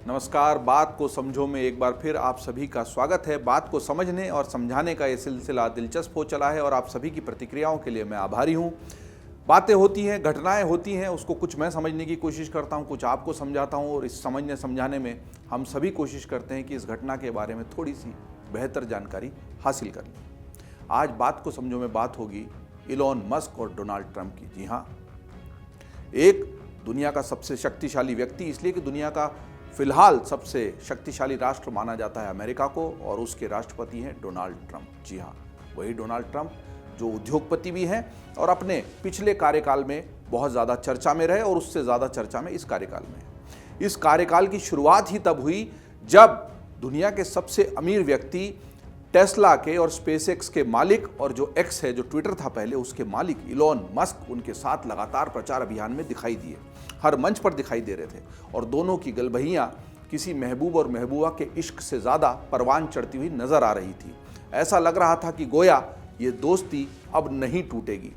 नमस्कार। बात को समझो में एक बार फिर आप सभी का स्वागत है। बात को समझने और समझाने का ये सिलसिला दिलचस्प हो चला है और आप सभी की प्रतिक्रियाओं के लिए मैं आभारी हूँ। बातें होती हैं, घटनाएं होती हैं, उसको कुछ मैं समझने की कोशिश करता हूँ, कुछ आपको समझाता हूँ और इस समझने समझाने में हम सभी कोशिश करते हैं कि इस घटना के बारे में थोड़ी सी बेहतर जानकारी हासिल कर लें। आज बात को समझो में बात होगी इलॉन मस्क और डोनाल्ड ट्रंप की। जी हाँ, एक दुनिया का सबसे शक्तिशाली व्यक्ति, इसलिए कि दुनिया का फिलहाल सबसे शक्तिशाली राष्ट्र माना जाता है अमेरिका को, और उसके राष्ट्रपति हैं डोनाल्ड ट्रंप। जी हाँ, वही डोनाल्ड ट्रंप जो उद्योगपति भी हैं और अपने पिछले कार्यकाल में बहुत ज़्यादा चर्चा में रहे और उससे ज़्यादा चर्चा में इस कार्यकाल में। इस कार्यकाल की शुरुआत ही तब हुई जब दुनिया के सबसे अमीर व्यक्ति टेस्ला के और स्पेसएक्स के मालिक, और जो एक्स है, जो ट्विटर था पहले, उसके मालिक इलॉन मस्क उनके साथ लगातार प्रचार अभियान में दिखाई दिए, हर मंच पर दिखाई दे रहे थे। और दोनों की गलबहियां किसी महबूब और महबूबा के इश्क से ज़्यादा परवान चढ़ती हुई नजर आ रही थी। ऐसा लग रहा था कि गोया ये दोस्ती अब नहीं टूटेगी।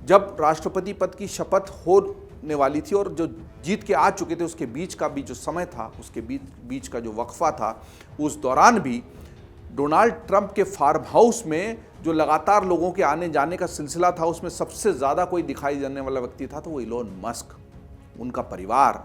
जब राष्ट्रपति पद की शपथ होने वाली थी और जो जीत के आ चुके थे, उसके बीच का भी जो समय था, उसके बीच का जो वक्फा था, उस दौरान भी डोनाल्ड ट्रंप के फार्म हाउस में जो लगातार लोगों के आने जाने का सिलसिला था, उसमें सबसे ज़्यादा कोई दिखाई देने वाला व्यक्ति था तो वो इलॉन मस्क, उनका परिवार।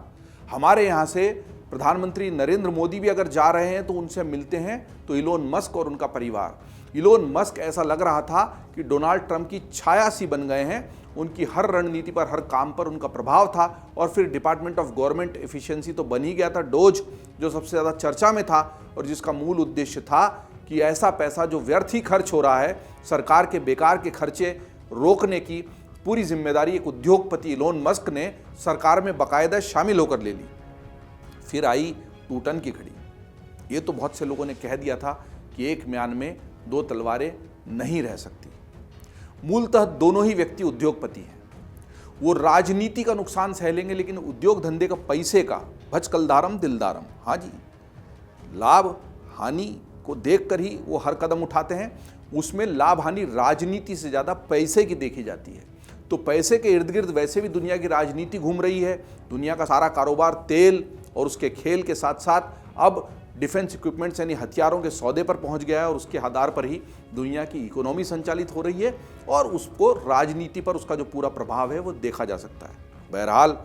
हमारे यहाँ से प्रधानमंत्री नरेंद्र मोदी भी अगर जा रहे हैं तो उनसे मिलते हैं तो इलॉन मस्क और उनका परिवार। इलॉन मस्क ऐसा लग रहा था कि डोनाल्ड ट्रंप की छाया सी बन गए हैं। उनकी हर रणनीति पर, हर काम पर उनका प्रभाव था। और फिर डिपार्टमेंट ऑफ गवर्नमेंट एफिशिएंसी तो बन ही गया था, डोज, जो सबसे ज़्यादा चर्चा में था और जिसका मूल उद्देश्य था कि ऐसा पैसा जो व्यर्थ ही खर्च हो रहा है, सरकार के बेकार के खर्चे रोकने की पूरी जिम्मेदारी एक उद्योगपति इलॉन मस्क ने सरकार में बाकायदा शामिल होकर ले ली। फिर आई टूटन की घड़ी। ये तो बहुत से लोगों ने कह दिया था कि एक म्यान में दो तलवारें नहीं रह सकती। मूलतः दोनों ही व्यक्ति उद्योगपति हैं। वो राजनीति का नुकसान सह लेंगे, लेकिन उद्योग धंधे का, पैसे का, भचकलदारम दिलदारम, हाँ जी, लाभ हानि को देखकर ही वो हर कदम उठाते हैं। उसमें लाभ हानि राजनीति से ज़्यादा पैसे की देखी जाती है। तो पैसे के इर्द गिर्द वैसे भी दुनिया की राजनीति घूम रही है। दुनिया का सारा कारोबार तेल और उसके खेल के साथ साथ अब डिफेंस इक्विपमेंट्स यानी हथियारों के सौदे पर पहुंच गया है, और उसके आधार पर ही दुनिया की इकोनॉमी संचालित हो रही है और उसको राजनीति पर उसका जो पूरा प्रभाव है वो देखा जा सकता है। बहरहाल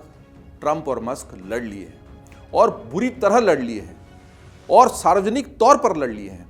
ट्रंप और मस्क लड़ लिए हैं और बुरी तरह लड़ लिए हैं और सार्वजनिक तौर पर लड़ लिए हैं।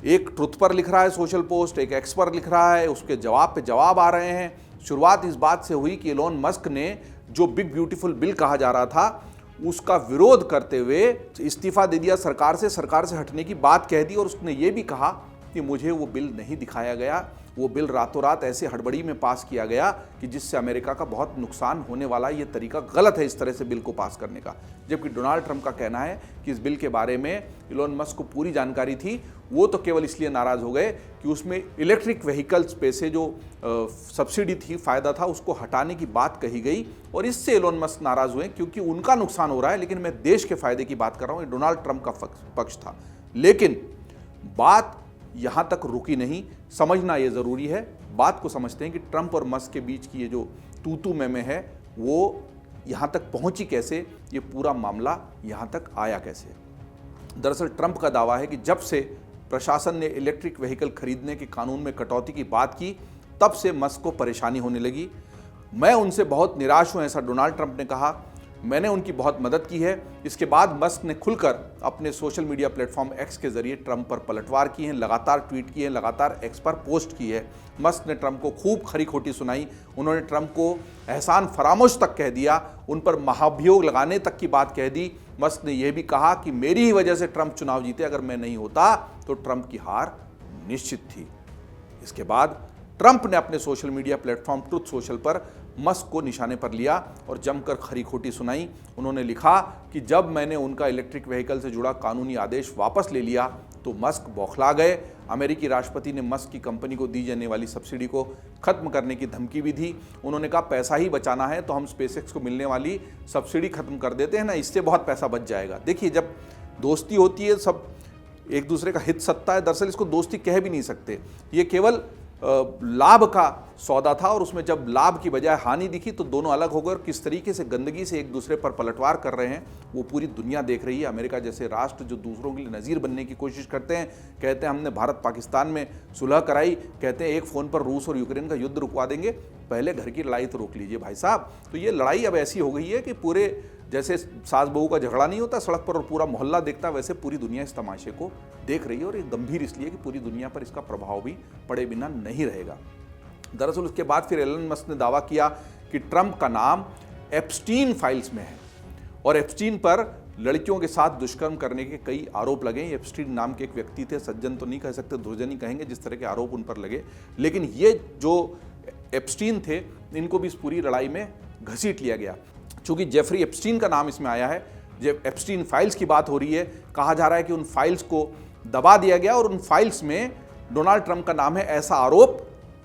एक ट्रुथ पर लिख रहा है सोशल पोस्ट, एक एक्स पर लिख रहा है, उसके जवाब पे जवाब आ रहे हैं। शुरुआत इस बात से हुई कि इलॉन मस्क ने जो बिग ब्यूटीफुल बिल कहा जा रहा था उसका विरोध करते हुए इस्तीफा दे दिया सरकार से हटने की बात कह दी, और उसने ये भी कहा कि मुझे वो बिल नहीं दिखाया गया, वो बिल रातों रात ऐसे हड़बड़ी में पास किया गया कि जिससे अमेरिका का बहुत नुकसान होने वाला, ये तरीका गलत है इस तरह से बिल को पास करने का। जबकि डोनाल्ड ट्रंप का कहना है कि इस बिल के बारे में इलॉन मस्क को पूरी जानकारी थी, वो तो केवल इसलिए नाराज़ हो गए कि उसमें इलेक्ट्रिक व्हीकल्स पे से जो सब्सिडी थी, फ़ायदा था, उसको हटाने की बात कही गई और इससे इलॉन मस्क नाराज़ हुए क्योंकि उनका नुकसान हो रहा है, लेकिन मैं देश के फ़ायदे की बात कर रहा हूँ। ये डोनाल्ड ट्रंप का पक्ष था। लेकिन बात यहाँ तक रुकी नहीं, समझना ये ज़रूरी है। बात को समझते हैं कि ट्रंप और मस्क के बीच की ये जो तू में है वो यहाँ तक पहुँची कैसे, ये पूरा मामला यहाँ तक आया कैसे। दरअसल ट्रंप का दावा है कि जब से प्रशासन ने इलेक्ट्रिक व्हीकल खरीदने के कानून में कटौती की बात की, तब से मस्क को परेशानी होने लगी। मैं उनसे बहुत निराश हूँ, ऐसा डोनाल्ड ट्रंप ने कहा। मैंने उनकी बहुत मदद की है। इसके बाद मस्क ने खुलकर अपने सोशल मीडिया प्लेटफॉर्म एक्स के जरिए ट्रंप पर पलटवार की है, लगातार ट्वीट किए हैं, लगातार एक्स पर पोस्ट की है। मस्क ने ट्रंप को खूब खरी खोटी सुनाई। उन्होंने ट्रंप को एहसान फरामोश तक कह दिया, उन पर महाभियोग लगाने तक की बात कह दी। मस्क ने यह भी कहा कि मेरी ही वजह से ट्रंप चुनाव जीते, अगर मैं नहीं होता तो ट्रंप की हार निश्चित थी। इसके बाद ट्रंप ने अपने social media platform truth social पर मस्क को निशाने पर लिया और जमकर खरी खोटी सुनाई। उन्होंने लिखा कि जब मैंने उनका इलेक्ट्रिक व्हीकल से जुड़ा कानूनी आदेश वापस ले लिया तो मस्क बौखला गए। अमेरिकी राष्ट्रपति ने मस्क की कंपनी को दी जाने वाली सब्सिडी को खत्म करने की धमकी भी दी। उन्होंने कहा पैसा ही बचाना है तो हम स्पेसएक्स को मिलने वाली सब्सिडी खत्म कर देते हैं ना, इससे बहुत पैसा बच जाएगा। देखिए, जब दोस्ती होती है, सब एक दूसरे का हित सत्ता है। दरअसल इसको दोस्ती कह भी नहीं सकते, ये केवल लाभ का सौदा था और उसमें जब लाभ की बजाय हानि दिखी तो दोनों अलग हो गए और किस तरीके से गंदगी से एक दूसरे पर पलटवार कर रहे हैं वो पूरी दुनिया देख रही है। अमेरिका जैसे राष्ट्र जो दूसरों के लिए नज़ीर बनने की कोशिश करते हैं, कहते हैं हमने भारत पाकिस्तान में सुलह कराई, कहते हैं एक फ़ोन पर रूस और यूक्रेन का युद्ध रुकवा देंगे, पहले घर की लड़ाई तो रोक लीजिए भाई साहब। तो ये लड़ाई अब ऐसी हो गई है कि पूरे जैसे सास बहू का झगड़ा नहीं होता सड़क पर और पूरा मोहल्ला देखता, वैसे पूरी दुनिया इस तमाशे को देख रही है और ये गंभीर इसलिए कि पूरी दुनिया पर इसका प्रभाव भी पड़े बिना नहीं रहेगा। दरअसल उसके बाद फिर एलन मस्क ने दावा किया कि ट्रंप का नाम एप्स्टीन फाइल्स में है और एप्स्टीन पर लड़कियों के साथ दुष्कर्म करने के कई आरोप लगे। एप्स्टीन नाम के एक व्यक्ति थे, सज्जन तो नहीं कह सकते, दुर्जन ही कहेंगे, जिस तरह के आरोप उन पर लगे। लेकिन ये जो एप्स्टीन थे इनको भी इस पूरी लड़ाई में घसीट लिया गया। चूंकि जेफरी एप्स्टीन का नाम इसमें आया है, जब एप्स्टीन फाइल्स की बात हो रही है, कहा जा रहा है कि उन फाइल्स को दबा दिया गया और उन फाइल्स में डोनाल्ड ट्रंप का नाम है, ऐसा आरोप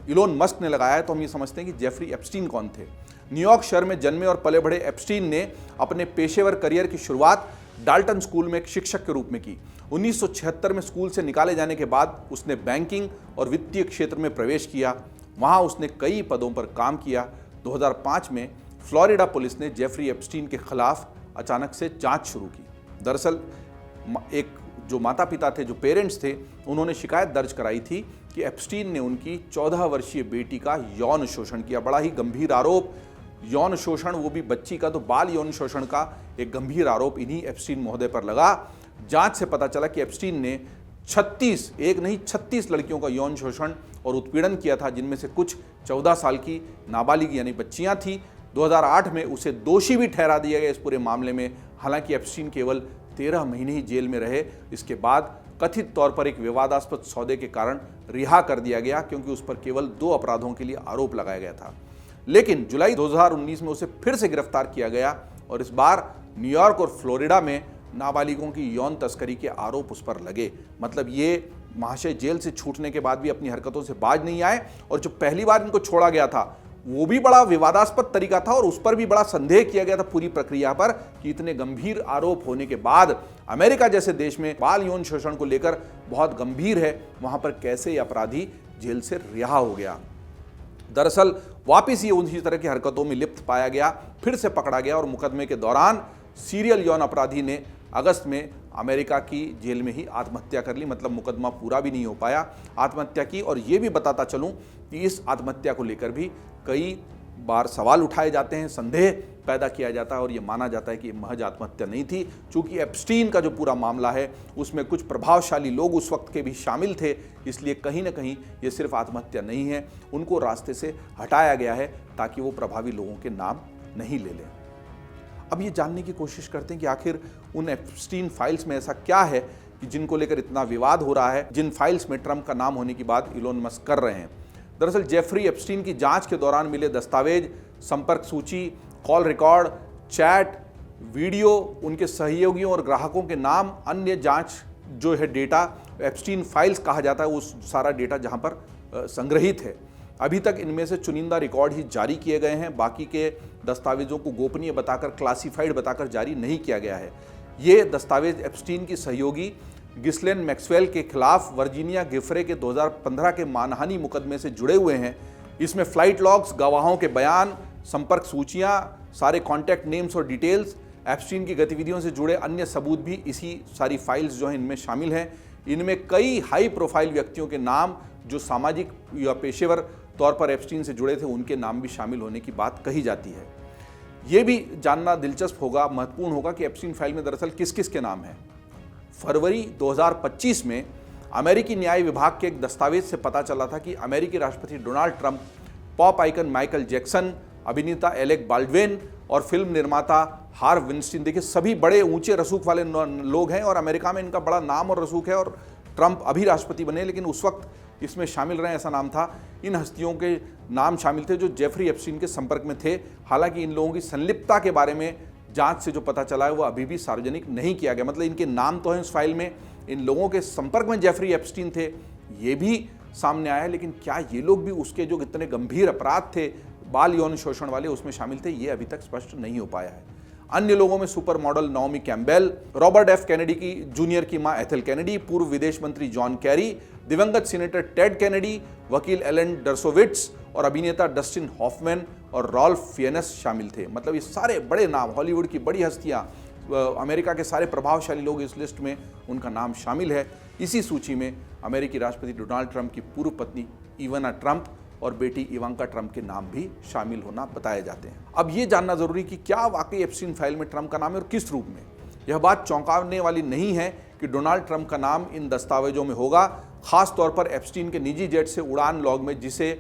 इलोन मस्क ने लगाया है। तो हम ये समझते हैं कि जेफरी एप्स्टीन कौन थे। न्यूयॉर्क शहर में जन्मे और पले बढ़े एप्स्टीन ने अपने पेशेवर करियर की शुरुआत डाल्टन स्कूल में एक शिक्षक के रूप में की। 1976 में स्कूल से निकाले जाने के बाद उसने बैंकिंग और वित्तीय क्षेत्र में प्रवेश किया। वहां उसने कई पदों पर काम किया। 2005 में फ्लोरिडा पुलिस ने जेफरी एप्स्टीन के खिलाफ अचानक से जांच शुरू की। दरअसल एक जो माता पिता थे, जो पेरेंट्स थे, उन्होंने शिकायत दर्ज कराई थी कि एप्स्टीन ने उनकी 14 वर्षीय बेटी का यौन शोषण किया। बड़ा ही गंभीर आरोप, यौन शोषण, वो भी बच्ची का, तो बाल यौन शोषण का एक गंभीर आरोप इन्हीं एप्स्टीन महोदय पर लगा। जांच से पता चला कि एप्स्टीन ने 36 लड़कियों का यौन शोषण और उत्पीड़न किया था, जिनमें से कुछ 14 साल की नाबालिग यानी बच्चियां थी। 2008 में उसे दोषी भी ठहरा दिया गया इस पूरे मामले में। हालांकि एप्स्टीन केवल 13 महीने ही जेल में रहे। इसके बाद कथित तौर पर एक विवादास्पद सौदे के कारण रिहा कर दिया गया, क्योंकि उस पर केवल 2 अपराधों के लिए आरोप लगाया गया था। लेकिन जुलाई 2019 में उसे फिर से गिरफ्तार किया गया और इस बार न्यूयॉर्क और फ्लोरिडा में नाबालिगों की यौन तस्करी के आरोप उस पर लगे। मतलब ये महाशय जेल से छूटने के बाद भी अपनी हरकतों से बाज नहीं आए और जो पहली बार इनको छोड़ा गया था वो भी बड़ा विवादास्पद तरीका था और उस पर भी बड़ा संदेह किया गया था पूरी प्रक्रिया पर कि इतने गंभीर आरोप होने के बाद अमेरिका जैसे देश में बाल यौन शोषण को लेकर बहुत गंभीर है, वहां पर कैसे अपराधी जेल से रिहा हो गया। दरअसल वापिस ये उसी तरह की हरकतों में लिप्त पाया गया, फिर से पकड़ा गया और मुकदमे के दौरान सीरियल यौन अपराधी ने अगस्त में अमेरिका की जेल में ही आत्महत्या कर ली। मतलब मुकदमा पूरा भी नहीं हो पाया, आत्महत्या की। और ये भी बताता चलूं कि इस आत्महत्या को लेकर भी कई बार सवाल उठाए जाते हैं, संदेह पैदा किया जाता है और ये माना जाता है कि महज आत्महत्या नहीं थी। चूंकि एप्स्टीन का जो पूरा मामला है उसमें कुछ प्रभावशाली लोग उस वक्त के भी शामिल थे, इसलिए कहीं ना कहीं ये सिर्फ आत्महत्या नहीं है, उनको रास्ते से हटाया गया है ताकि वो प्रभावी लोगों के नाम नहीं ले लें। अब ये जानने की कोशिश करते हैं कि आखिर उन एप्स्टीन फाइल्स में ऐसा क्या है कि जिनको लेकर इतना विवाद हो रहा है, जिन फाइल्स में ट्रंप का नाम होने की बात इलोन मस्क कर रहे हैं। दरअसल जेफरी एप्स्टीन की जांच के दौरान मिले दस्तावेज, संपर्क सूची, कॉल रिकॉर्ड, चैट, वीडियो, उनके सहयोगियों और ग्राहकों के नाम, अन्य जांच जो है डेटा, एप्स्टीन फाइल्स कहा जाता है, उस सारा डेटा जहां पर संग्रहित है। अभी तक इनमें से चुनिंदा रिकॉर्ड ही जारी किए गए हैं, बाकी के दस्तावेजों को गोपनीय बताकर, क्लासिफाइड बताकर जारी नहीं किया गया है। ये दस्तावेज एप्स्टीन की सहयोगी गिस्लेन मैक्सवेल के खिलाफ वर्जीनिया गिफरे के 2015 के मानहानि मुकदमे से जुड़े हुए हैं। इसमें फ्लाइट लॉग्स, गवाहों के बयान, संपर्क सूचियां, सारे कॉन्टैक्ट नेम्स और डिटेल्स, एप्स्टीन की गतिविधियों से जुड़े अन्य सबूत भी इसी सारी फाइल्स जो हैं इनमें शामिल हैं। इनमें कई हाई प्रोफाइल व्यक्तियों के नाम जो सामाजिक या पेशेवर तौर पर एप्स्टीन से जुड़े थे उनके नाम भी शामिल होने की बात कही जाती है। ये भी जानना दिलचस्प होगा, महत्वपूर्ण होगा कि एप्स्टीन फाइल में दरअसल किस किस के नाम हैं। फरवरी 2025 में अमेरिकी न्याय विभाग के एक दस्तावेज से पता चला था कि अमेरिकी राष्ट्रपति Donald Trump, pop icon Michael Jackson, अभिनेता एलेक बाल्डविन और फिल्म निर्माता हार्व विन्स्टीन, देखिए सभी बड़े ऊंचे रसूख वाले लोग हैं और अमेरिका में इनका बड़ा नाम और रसूख है। और ट्रंप अभी राष्ट्रपति बने लेकिन उस वक्त इसमें शामिल रहे ऐसा नाम था। इन हस्तियों के नाम शामिल थे जो जेफरी एप्स्टीन के संपर्क में थे। हालांकि इन लोगों की संलिप्तता के बारे में जांच से जो पता चला है वो अभी भी सार्वजनिक नहीं किया गया। मतलब इनके नाम तो हैं इस फाइल में, इन लोगों के संपर्क में जेफरी एप्स्टीन थे ये भी सामने आया है, लेकिन क्या ये लोग भी उसके जो इतने गंभीर अपराध थे बाल यौन शोषण वाले उसमें शामिल थे, ये अभी तक स्पष्ट नहीं हो पाया है। अन्य लोगों में super model Naomi Campbell, Robert F Kennedy की जूनियर की मां एथेल कैनेडी, पूर्व विदेश मंत्री जॉन कैरी, दिवंगत सीनेटर टेड कैनेडी, वकील एलन डर्सोविट्स और अभिनेता डस्टिन हॉफमैन और रॉल्फ फियनेस शामिल थे। मतलब ये सारे बड़े नाम, हॉलीवुड की बड़ी हस्तियां, अमेरिका के सारे प्रभावशाली लोग इस लिस्ट में उनका नाम शामिल है। इसी सूची में अमेरिकी राष्ट्रपति डोनाल्ड ट्रंप की पूर्व पत्नी इवाना ट्रंप और बेटी इवांका ट्रंप के नाम भी शामिल होना बताए जाते हैं। अब ये जानना जरूरी कि क्या वाकई एप्स्टीन फाइल में ट्रंप का नाम है और किस रूप में। यह बात चौंकाने वाली नहीं है कि डोनाल्ड ट्रंप का नाम इन दस्तावेजों में होगा, खास तौर पर एप्स्टीन के निजी जेट से उड़ान लॉग में, जिसे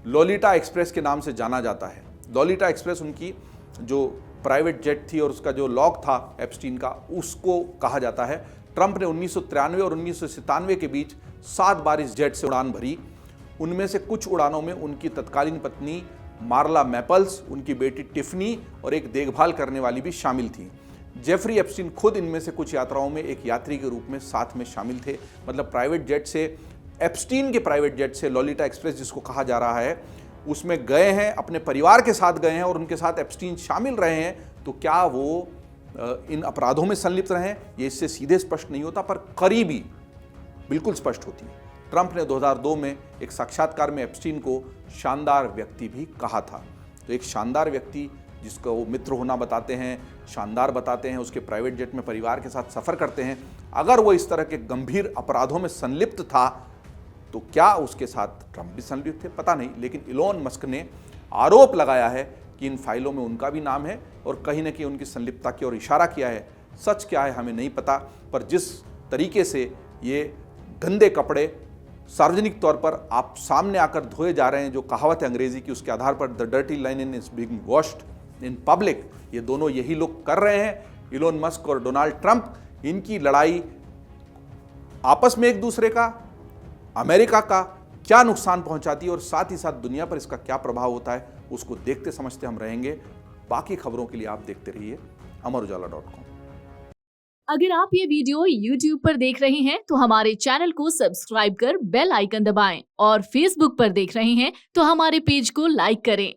लोलिटा एक्सप्रेस के नाम से जाना जाता है। लोलिटा एक्सप्रेस उनकी जो प्राइवेट जेट थी और उसका जो लॉग था एप्स्टीन का, उसको कहा जाता है। ट्रंप ने 1993 और 1997 के बीच 7 बार इस जेट से उड़ान भरी। उनमें से कुछ उड़ानों में उनकी तत्कालीन पत्नी मार्ला मैपल्स, उनकी बेटी टिफनी और एक देखभाल करने वाली भी शामिल थी। जेफरी एप्स्टीन खुद इनमें से कुछ यात्राओं में एक यात्री के रूप में साथ में शामिल थे। मतलब प्राइवेट जेट से, एप्स्टीन के प्राइवेट जेट से लोलिटा एक्सप्रेस जिसको कहा जा रहा है, उसमें गए हैं, अपने परिवार के साथ गए हैं और उनके साथ एप्स्टीन शामिल रहे हैं। तो क्या वो इन अपराधों में संलिप्त रहे हैं, ये इससे सीधे स्पष्ट नहीं होता, पर करीबी बिल्कुल स्पष्ट होती है। ट्रंप ने 2002 में एक साक्षात्कार में एप्स्टीन को शानदार व्यक्ति भी कहा था। तो एक शानदार व्यक्ति जिसको वो मित्र होना बताते हैं, शानदार बताते हैं, उसके प्राइवेट जेट में परिवार के साथ सफ़र करते हैं, अगर वो इस तरह के गंभीर अपराधों में संलिप्त था तो क्या उसके साथ ट्रंप भी संलिप्त थे, पता नहीं। लेकिन इलोन मस्क ने आरोप लगाया है कि इन फाइलों में उनका भी नाम है और कहीं ना कहीं उनकी संलिप्तता की ओर इशारा किया है। सच क्या है हमें नहीं पता, पर जिस तरीके से ये गंदे कपड़े सार्वजनिक तौर पर आप सामने आकर धोए जा रहे हैं, जो कहावत है अंग्रेजी की, उसके आधार पर the dirty line is being washed in public, ये दोनों यही लोग कर रहे हैं। इलोन मस्क और डोनाल्ड ट्रंप, इनकी लड़ाई आपस में एक दूसरे का, अमेरिका का क्या नुकसान पहुंचाती है और साथ ही साथ दुनिया पर इसका क्या प्रभाव होता है, उसको देखते समझते हम रहेंगे। बाकी खबरों के लिए आप देखते रहिए अमरउजाला.com। अगर आप ये वीडियो YouTube पर देख रहे हैं तो हमारे चैनल को सब्सक्राइब कर बेल आइकन दबाएं और Facebook पर देख रहे हैं तो हमारे पेज को लाइक करें।